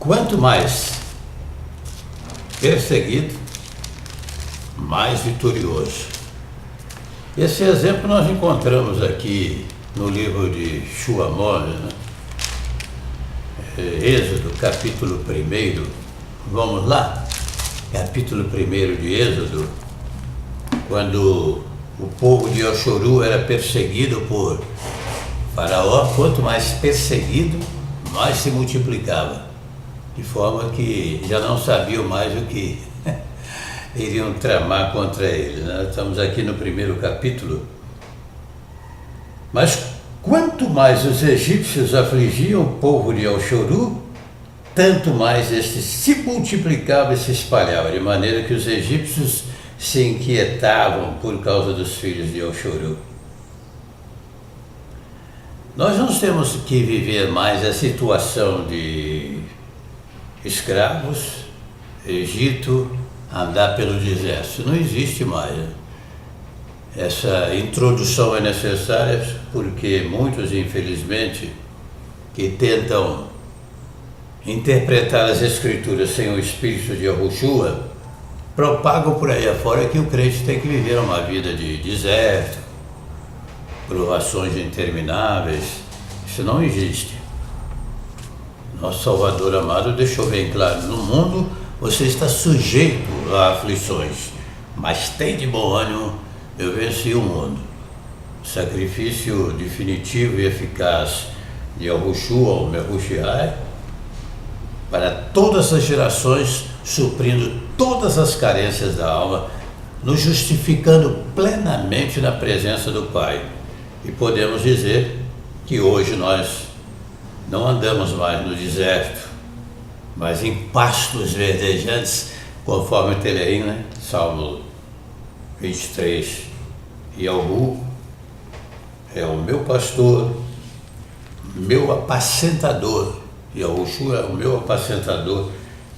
Quanto mais perseguido, mais vitorioso. Esse exemplo nós encontramos aqui no livro de Amós, né? Êxodo, capítulo 1. Vamos lá? Capítulo 1 de Êxodo, quando o povo de Oxoru era perseguido por Faraó, quanto mais perseguido, mais se multiplicava, de forma que já não sabiam mais o que iriam tramar contra ele, né? Estamos aqui no 1º capítulo. Mas quanto mais os egípcios afligiam o povo de Oxoru, tanto mais este se multiplicava e se espalhava, de maneira que os egípcios se inquietavam por causa dos filhos de Oxoru. Nós não temos que viver mais a situação de escravos, Egito, andar pelo deserto. Isso não existe mais. Essa introdução é necessária porque muitos, infelizmente, que tentam interpretar as Escrituras sem o espírito de Yahushua, propagam por aí afora que o crente tem que viver uma vida de deserto, provações intermináveis. Isso não existe. Nosso Salvador amado deixou bem claro: no mundo você está sujeito a aflições, mas tem de bom ânimo, eu venci o mundo. O sacrifício definitivo e eficaz de Yahushua, ou Mehushai, para todas as gerações, suprindo todas as carências da alma, nos justificando plenamente na presença do Pai. E podemos dizer que hoje nós não andamos mais no deserto, mas em pastos verdejantes, conforme Telerim, né? Salmo 23. Yahu é o meu pastor, meu apacentador. Yahushua é o meu apacentador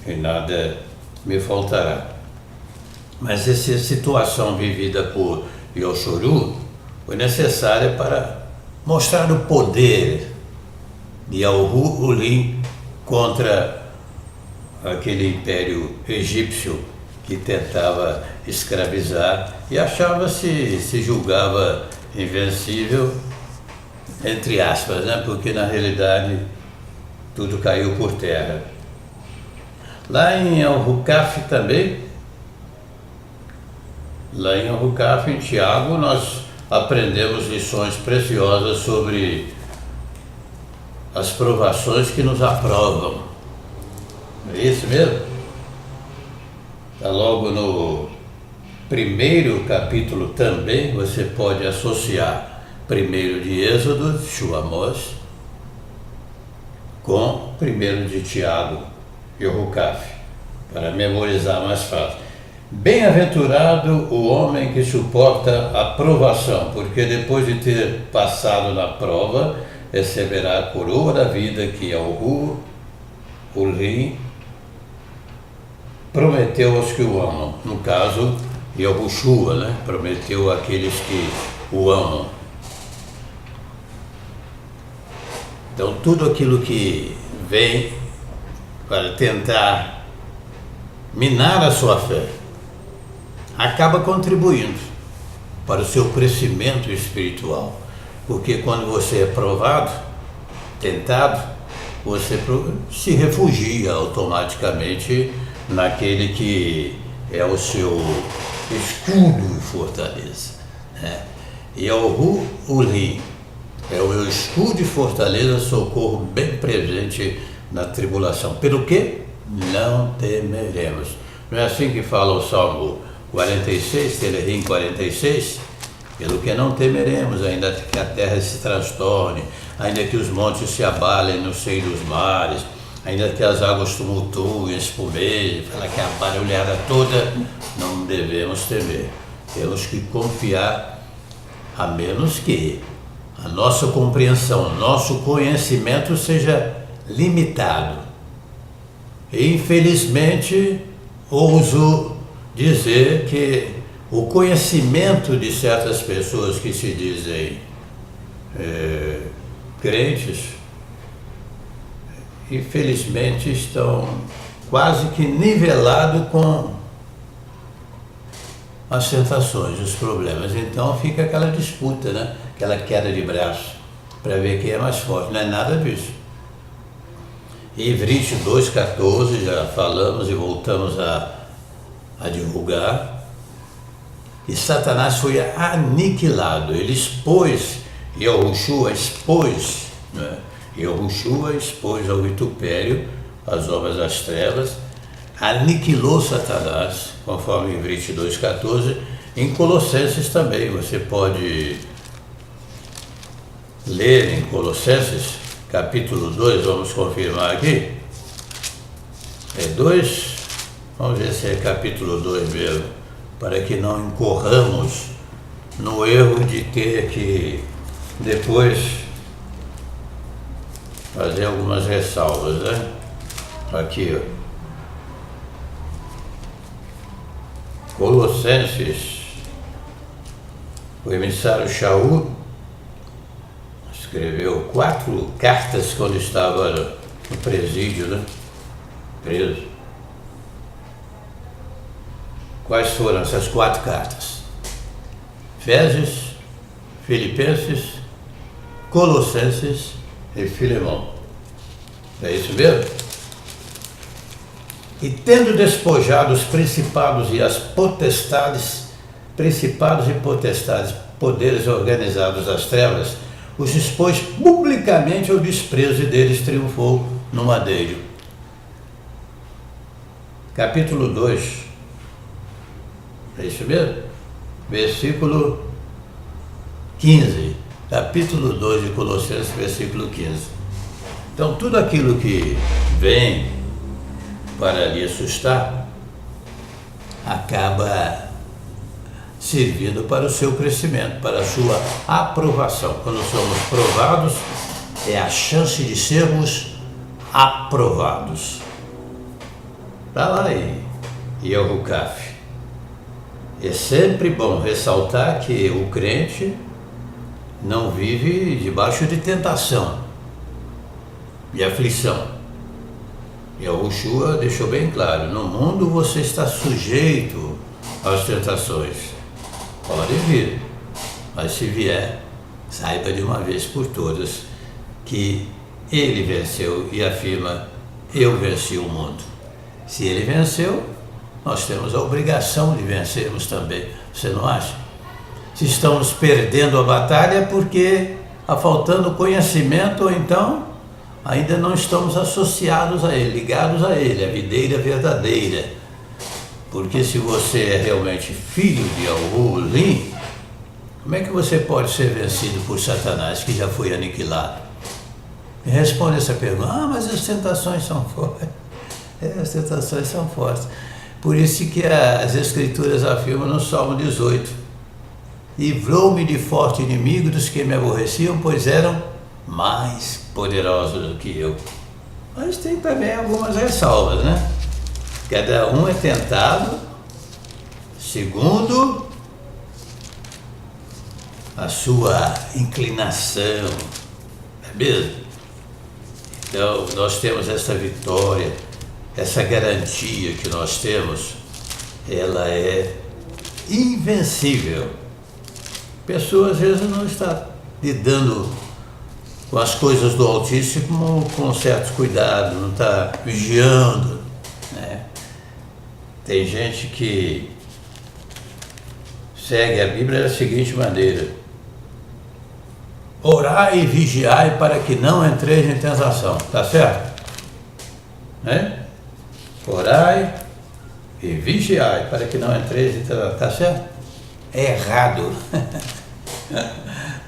e nada me faltará. Mas essa situação vivida por Oxoru foi necessária para mostrar o poder de Yahu-Ulim contra aquele império egípcio que tentava escravizar e se julgava invencível, entre aspas, né? Porque na realidade tudo caiu por terra. Lá em Al-Hukaf também, em Tiago, nós aprendemos lições preciosas sobre as provações que nos aprovam. É isso mesmo? Está logo no 1º capítulo também, você pode associar 1 de Êxodo, Amós, com 1 de Tiago e Hukaf, para memorizar mais fácil. Bem-aventurado o homem que suporta a provação, porque depois de ter passado na prova, receberá a coroa da vida que Yahu-Ulim prometeu aos que o amam. No caso, Yahushua, né? Prometeu àqueles que o amam. Então, tudo aquilo que vem para tentar minar a sua fé acaba contribuindo para o seu crescimento espiritual. Porque quando você é provado, tentado, você se refugia automaticamente naquele que é o seu escudo e fortaleza, né? Yahu-Ulim é o meu escudo e fortaleza, socorro bem presente na tribulação. Pelo que não temeremos. Não é assim que fala o Salmo 46, Telerim 46? Pelo que não temeremos, ainda que a terra se transtorne, ainda que os montes se abalem no seio dos mares, ainda que as águas tumultuem, espumejem, fala que a barulhada toda, não devemos temer. Temos que confiar, a menos que a nossa compreensão, nosso conhecimento seja limitado. E, infelizmente, ouso dizer que o conhecimento de certas pessoas que se dizem crentes infelizmente, estão quase que nivelados com as tentações, os problemas. Então fica aquela disputa, né? Aquela queda de braço, para ver quem é mais forte. Não é nada disso. Ivrite 2,14, já falamos e voltamos a divulgar. E Satanás foi aniquilado. Ele expôs, Yahushua expôs, né? Yahushua expôs ao vitupério as obras das trevas, aniquilou Satanás, conforme Ivrite 2,14. Em Colossenses também, você pode ler em Colossenses, capítulo 2, vamos confirmar aqui. É 2, vamos ver se é capítulo 2 mesmo, para que não incorramos no erro de ter que depois fazer algumas ressalvas, né? Aqui, ó. Colossenses, o emissário Shaul escreveu 4 cartas quando estava no presídio, né? Preso. Quais foram essas 4 cartas? Efésios, Filipenses, Colossenses e Filemão. É isso mesmo? E tendo despojado os principados e as potestades, principados e potestades, poderes organizados das trevas, os expôs publicamente ao desprezo e deles triunfou no madeiro. Capítulo 2, é isso mesmo? Versículo 15, capítulo 2 de Colossenses, versículo 15. Então, tudo aquilo que vem para lhe assustar acaba servindo para o seu crescimento, para a sua aprovação. Quando somos provados, é a chance de sermos aprovados. Está lá em Yehukaf. É sempre bom ressaltar que o crente não vive debaixo de tentação e aflição. Yahushua deixou bem claro, no mundo você está sujeito às tentações. Pode vir, mas se vier, saiba de uma vez por todas que ele venceu e afirma, eu venci o mundo. Se ele venceu, nós temos a obrigação de vencermos também, você não acha? Se estamos perdendo a batalha é porque está faltando conhecimento, ou então ainda não estamos associados a ele, ligados a ele, a videira verdadeira. Porque se você é realmente filho de Yahulim, como é que você pode ser vencido por Satanás, que já foi aniquilado? Me responde essa pergunta. Mas as tentações são fortes. As tentações são fortes. Por isso que as Escrituras afirmam no Salmo 18: livrou-me de forte inimigo dos que me aborreciam, pois eram mais poderosos do que eu. Mas tem também algumas ressalvas, né? Cada um é tentado segundo a sua inclinação, não é mesmo? Então, nós temos essa vitória, essa garantia que nós temos, ela é invencível. A pessoa às vezes não está lidando com as coisas do Altíssimo com certo cuidado, não está vigiando, né? Tem gente que segue a Bíblia da seguinte maneira: orai e vigiai para que não entreis em tentação. Tá certo? Né? Orai e vigiai para que não entreis em tentação. Tá certo? É errado.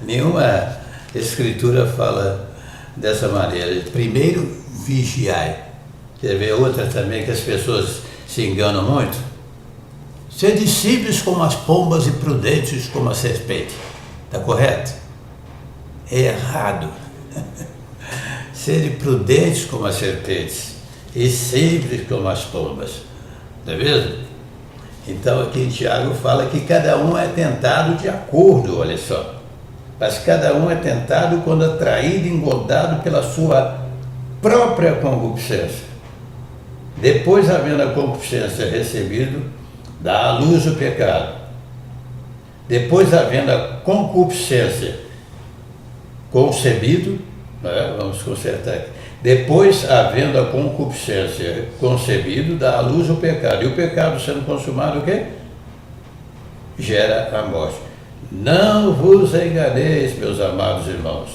Nenhuma Escritura fala dessa maneira. Primeiro, vigiai. Quer ver outra também que as pessoas se enganam muito? Sede simples como as pombas e prudentes como a serpente. Está correto? É errado. Sede prudentes como as serpentes e simples como as pombas. Não é mesmo? Então aqui em Tiago fala que cada um é tentado de acordo, olha só. Mas cada um é tentado quando atraído e engodado pela sua própria concupiscência. Depois, havendo a concupiscência recebido, dá à luz o pecado. Depois, havendo a concupiscência concebido, né? Vamos consertar aqui. Depois, havendo a concupiscência concebido, dá à luz o pecado. E o pecado sendo consumado, o quê? Gera a morte. Não vos enganeis, meus amados irmãos.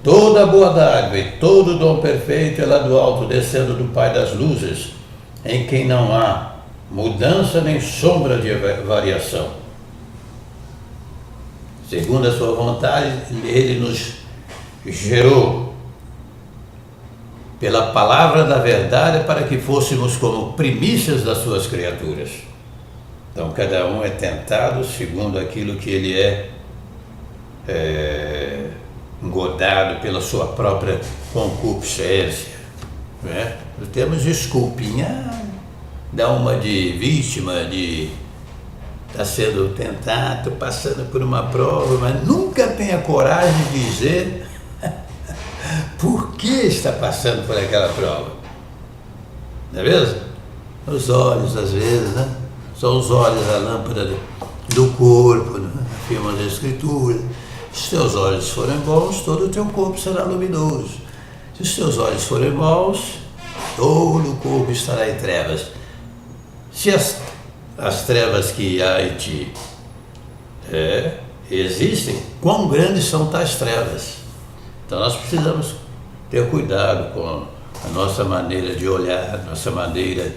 Toda boa dádiva e todo dom perfeito é lá do alto, descendo do Pai das luzes, em quem não há mudança nem sombra de variação. Segundo a sua vontade, ele nos gerou pela palavra da verdade para que fôssemos como primícias das suas criaturas. Então, cada um é tentado segundo aquilo que ele é engodado pela sua própria concupiscência. Né? Temos desculpinha, dá uma de vítima, de está sendo tentado, passando por uma prova, mas nunca tem a coragem de dizer por que está passando por aquela prova. Não é mesmo? Os olhos, às vezes, né? São os olhos a lâmpada do corpo, né? Afirma a Escritura. Se os teus olhos forem bons, todo o teu corpo será luminoso. Se os teus olhos forem maus, todo o corpo estará em trevas. Se as trevas que há em ti existem, quão grandes são tais trevas? Então nós precisamos ter cuidado com a nossa maneira de olhar, a nossa maneira.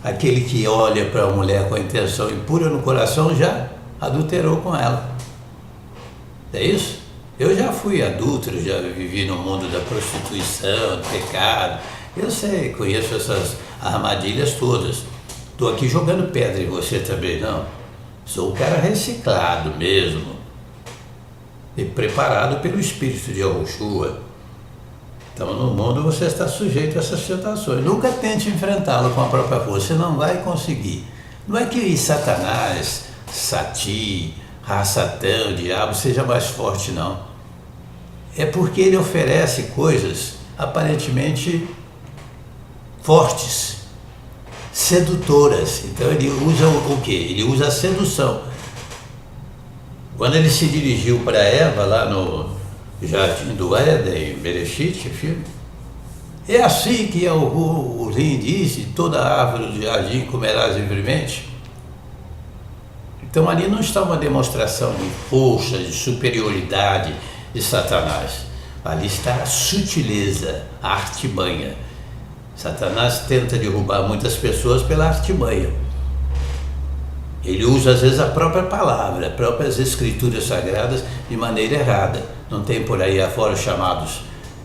Aquele que olha para a mulher com a intenção impura no coração já adulterou com ela. É isso? Eu já fui adúltero, já vivi no mundo da prostituição, do pecado. Eu sei, conheço essas armadilhas todas. Estou aqui jogando pedra em você também, não. Sou um cara reciclado mesmo. E preparado pelo Espírito de Yahushua. Então, no mundo você está sujeito a essas tentações. Nunca tente enfrentá-lo com a própria força, você não vai conseguir. Não é que Satanás, Sati, Satã, o diabo, seja mais forte, não. É porque ele oferece coisas aparentemente fortes, sedutoras. Então ele usa o quê? Ele usa a sedução. Quando ele se dirigiu para Eva lá no Jardim do Éden, Bereshit, filho, é assim que o Rim disse: toda árvore do jardim comerás livremente. Então ali não está uma demonstração de força, de superioridade de Satanás. Ali está a sutileza, a artimanha. Satanás tenta derrubar muitas pessoas pela artimanha. Ele usa às vezes a própria palavra, as próprias escrituras sagradas de maneira errada. Não tem por aí afora os chamados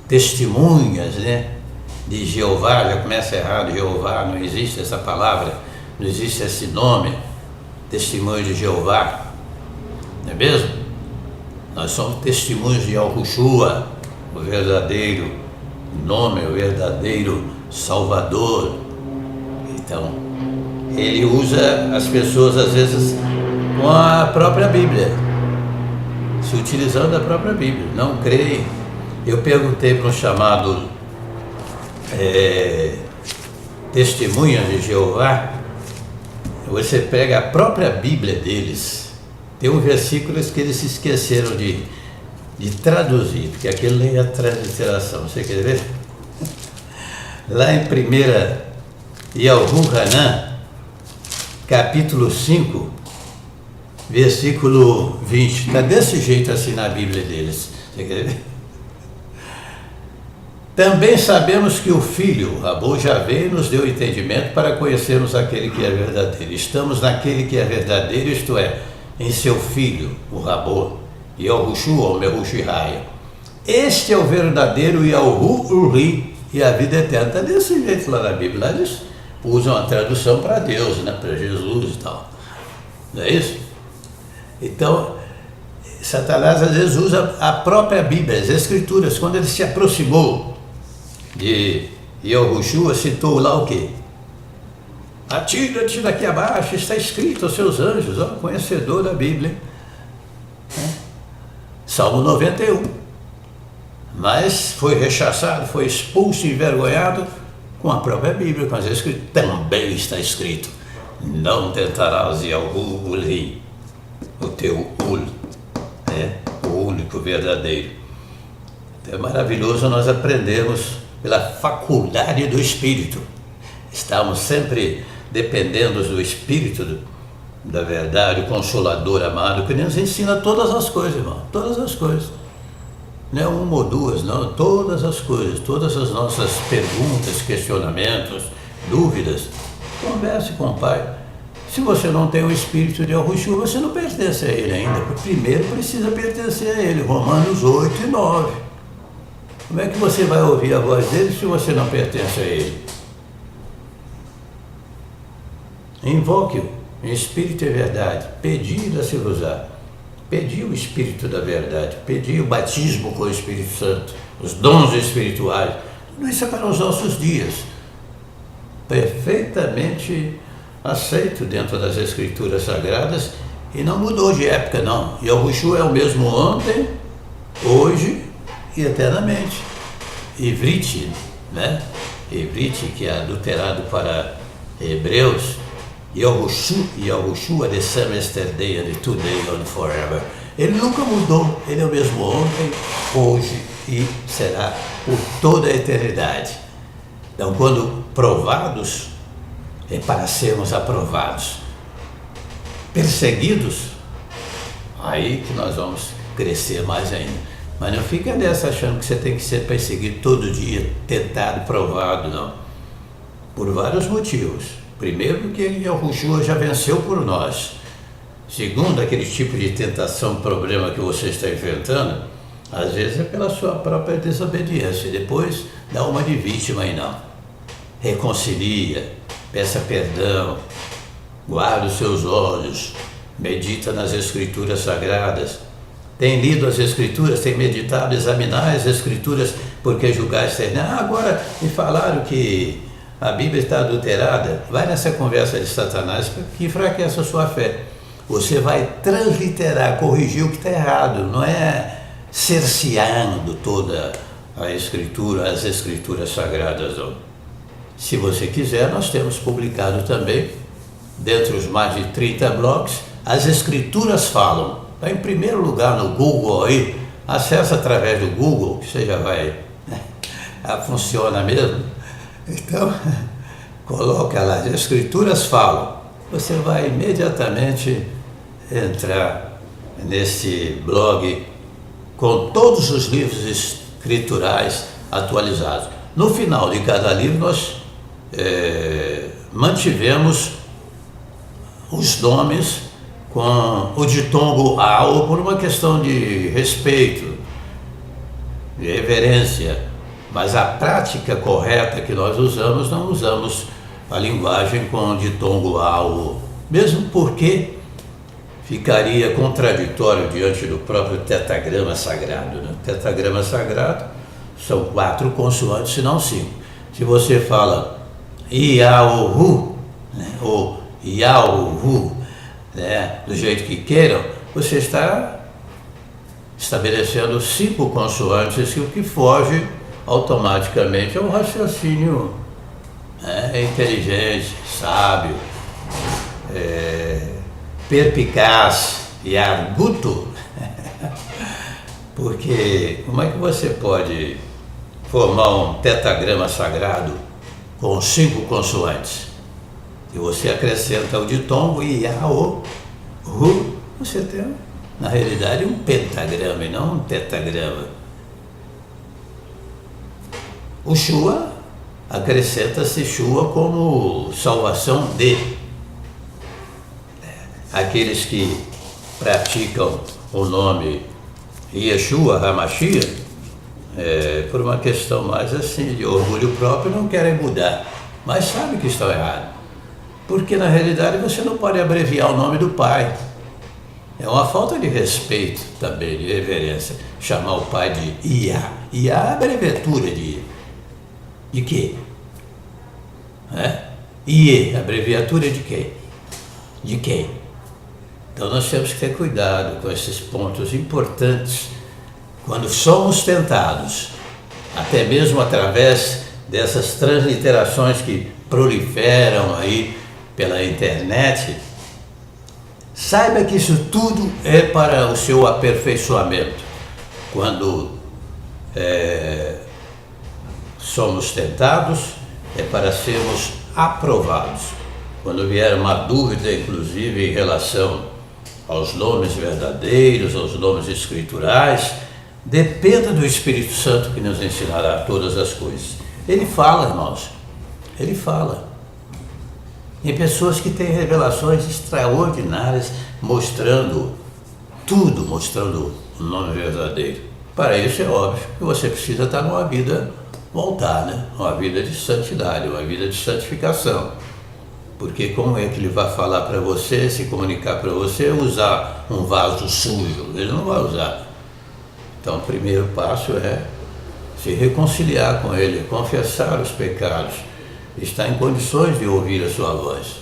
testemunhas, né? De Jeová, já começa errado, Jeová, não existe essa palavra, não existe esse nome, testemunho de Jeová, não é mesmo? Nós somos testemunhos de Yahushua, o verdadeiro nome, o verdadeiro Salvador. Então, ele usa as pessoas às vezes com a própria Bíblia, se utilizando da própria Bíblia, não creem. Eu perguntei para um chamado testemunha de Jeová, você pega a própria Bíblia deles, tem um versículo que eles se esqueceram de traduzir, porque aquilo nem é transliteração, você quer ver? Lá em 1 Yahu-Hanan, capítulo 5, versículo 20, está desse jeito assim na Bíblia deles, você quer ver? Também sabemos que o Filho, Rabô Javé, nos deu entendimento para conhecermos aquele que é verdadeiro. Estamos naquele que é verdadeiro, isto é, em seu Filho, o Rabô, Yahushua, o Mehushihaya. Este é o verdadeiro Yahu Uri, e a vida eterna. Está desse jeito lá na Bíblia. Lá eles usam a tradução para Deus, né, para Jesus e tal. Não é isso? Então, Satanás às vezes usa a própria Bíblia, as Escrituras. Quando ele se aproximou de Yahushua, citou lá o quê? Atira-te daqui abaixo, está escrito aos seus anjos, ó, conhecedor da Bíblia. Salmo 91. mas foi rechaçado, foi expulso e envergonhado com a própria Bíblia, com as Escrituras. Também está escrito: não tentarás Yahuwah, o teu Ul, né? O único verdadeiro. Então é maravilhoso nós aprendemos pela faculdade do Espírito. Estamos sempre dependendo do Espírito da verdade, o Consolador amado, que nos ensina todas as coisas, irmão, todas as coisas. Não é uma ou duas, não, todas as coisas, todas as nossas perguntas, questionamentos, dúvidas. Converse com o Pai. Se você não tem o Espírito de Yahushua, você não pertence a Ele ainda. Primeiro precisa pertencer a Ele, Romanos 8 e 9. Como é que você vai ouvir a voz dele se você não pertence a Ele? Invoque-o em Espírito e verdade. Pedi e se-vos-á. Pedi o Espírito da verdade. Pedi o batismo com o Espírito Santo. Os dons espirituais. Tudo isso é para os nossos dias. Perfeitamente aceito dentro das Escrituras Sagradas e não mudou de época, não. Yahushua é o mesmo ontem, hoje e eternamente. Ivrite, né? Ivrite, que é adulterado para Hebreus. Yahushua the same yesterday and today and forever. Ele nunca mudou, ele é o mesmo ontem, hoje e será por toda a eternidade. Então, quando provados, é para sermos aprovados. Perseguidos, aí que nós vamos crescer mais ainda. Mas não fica nessa achando que você tem que ser perseguido todo dia, tentado, provado, não. Por vários motivos. Primeiro, porque Yahushua já venceu por nós. Segundo, aquele tipo de tentação, problema que você está enfrentando, às vezes é pela sua própria desobediência. E depois, dá uma de vítima aí, não. Reconcilia, peça perdão, guarda os seus olhos, medita nas Escrituras Sagradas. Tem lido as Escrituras, tem meditado, examinar as Escrituras, porque julgar externar. Agora me falaram que a Bíblia está adulterada. Vai nessa conversa de Satanás que enfraquece a sua fé. Você vai transliterar, corrigir o que está errado, não é cerceando toda a Escritura, as Escrituras Sagradas, não. Se você quiser, nós temos publicado também, dentre os mais de 30 blogs, as Escrituras Falam. Está em primeiro lugar no Google aí, acessa através do Google, que você já vai, funciona mesmo. Então, coloca lá, as Escrituras Falam. Você vai imediatamente entrar nesse blog com todos os livros escriturais atualizados. No final de cada livro, nós mantivemos os nomes com o ditongo ao por uma questão de respeito, de reverência, mas a prática correta que nós usamos, não usamos a linguagem com o ditongo ao, mesmo porque ficaria contraditório diante do próprio tetragrama sagrado, né? Tetragrama sagrado são 4 consoantes, se não 5. Se você fala Yahu, né, ou Yahu, né, do jeito que queiram, você está estabelecendo 5 consoantes, o que foge automaticamente ao raciocínio inteligente, sábio, perpicaz e arguto. Porque como é que você pode formar um tetragrama sagrado com 5 consoantes? Se você acrescenta o ditongo e Yahu, você tem, na realidade, um pentagrama e não um tetragrama. O Shua, acrescenta-se Shua como salvação de. Aqueles que praticam o nome Yeshua HaMashiach, por uma questão mais assim, de orgulho próprio, não querem mudar, mas sabem que estão errados. Porque na realidade você não pode abreviar o nome do Pai. É uma falta de respeito também, de reverência, chamar o Pai de Iá. Iá é a abreviatura de quê? Iê, abreviatura de quem? De quem? Então nós temos que ter cuidado com esses pontos importantes quando somos tentados, até mesmo através dessas transliterações que proliferam aí pela internet, saiba que isso tudo é para o seu aperfeiçoamento. Quando somos tentados, é para sermos aprovados. Quando vier uma dúvida, inclusive, em relação aos nomes verdadeiros, aos nomes escriturais, dependa do Espírito Santo que nos ensinará todas as coisas. Ele fala, irmãos, ele fala. Tem pessoas que têm revelações extraordinárias, mostrando tudo, mostrando o nome verdadeiro. Para isso é óbvio que você precisa estar numa vida voltar, né? Uma vida de santidade, uma vida de santificação. Porque como é que ele vai falar para você, se comunicar para você, usar um vaso sujo? Ele não vai usar. Então o primeiro passo é se reconciliar com ele, confessar os pecados, estar em condições de ouvir a sua voz.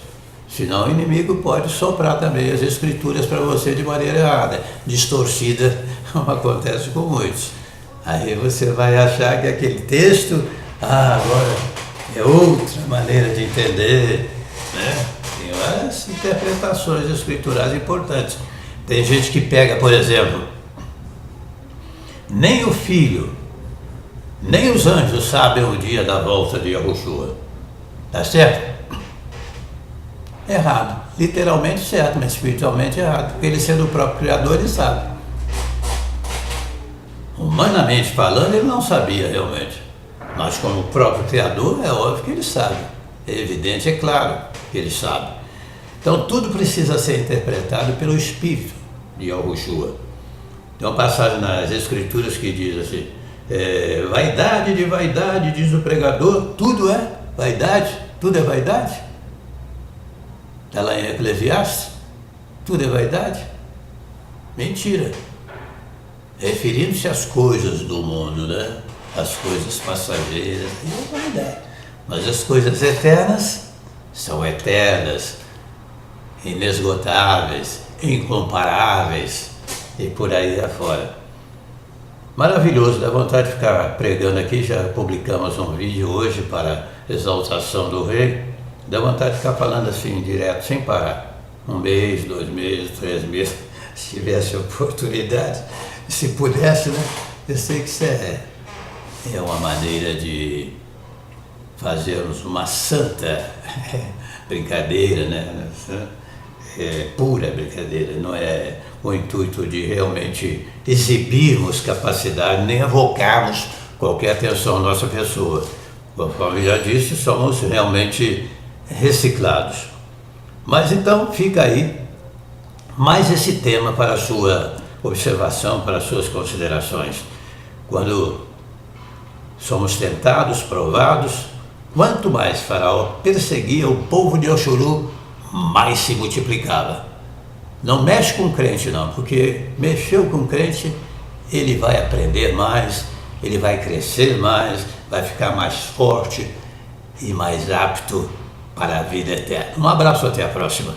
Senão o inimigo pode soprar também as escrituras para você de maneira errada, distorcida, como acontece com muitos. Aí você vai achar que aquele texto, agora é outra maneira de entender, né? Tem várias interpretações escriturais importantes. Tem gente que pega, por exemplo, nem o filho, nem os anjos sabem o dia da volta de Yahushua. Tá certo? Errado. Literalmente certo, mas espiritualmente errado. Porque ele sendo o próprio Criador, ele sabe. Humanamente falando, ele não sabia realmente. Mas como o próprio Criador, é óbvio que ele sabe. É evidente, é claro que ele sabe. Então tudo precisa ser interpretado pelo Espírito de Yahushua. Tem uma passagem nas Escrituras que diz assim, vaidade de vaidade, diz o pregador, tudo é vaidade, tudo é vaidade. Está lá em Eclesiastes, tudo é vaidade. Mentira. Referindo-se às coisas do mundo, né? As coisas passageiras, é vaidade. Mas as coisas eternas são eternas, inesgotáveis, incomparáveis e por aí afora. Maravilhoso, dá vontade de ficar pregando aqui, já publicamos um vídeo hoje para exaltação do rei, dá vontade de ficar falando assim direto, sem parar. 1 mês, 2 meses, 3 meses, se tivesse oportunidade, se pudesse, né? Eu sei que isso é uma maneira de fazermos uma santa brincadeira, né? Pura brincadeira, não é o intuito de realmente exibirmos capacidade, nem avocarmos qualquer atenção à nossa pessoa. Conforme já disse, somos realmente reciclados. Mas então fica aí mais esse tema para a sua observação, para as suas considerações. Quando somos tentados, provados, quanto mais Faraó perseguia o povo de Oxuru, mais se multiplicava. Não mexe com o crente não, porque mexeu com o crente, ele vai aprender mais, ele vai crescer mais, vai ficar mais forte e mais apto para a vida eterna. Um abraço, até a próxima.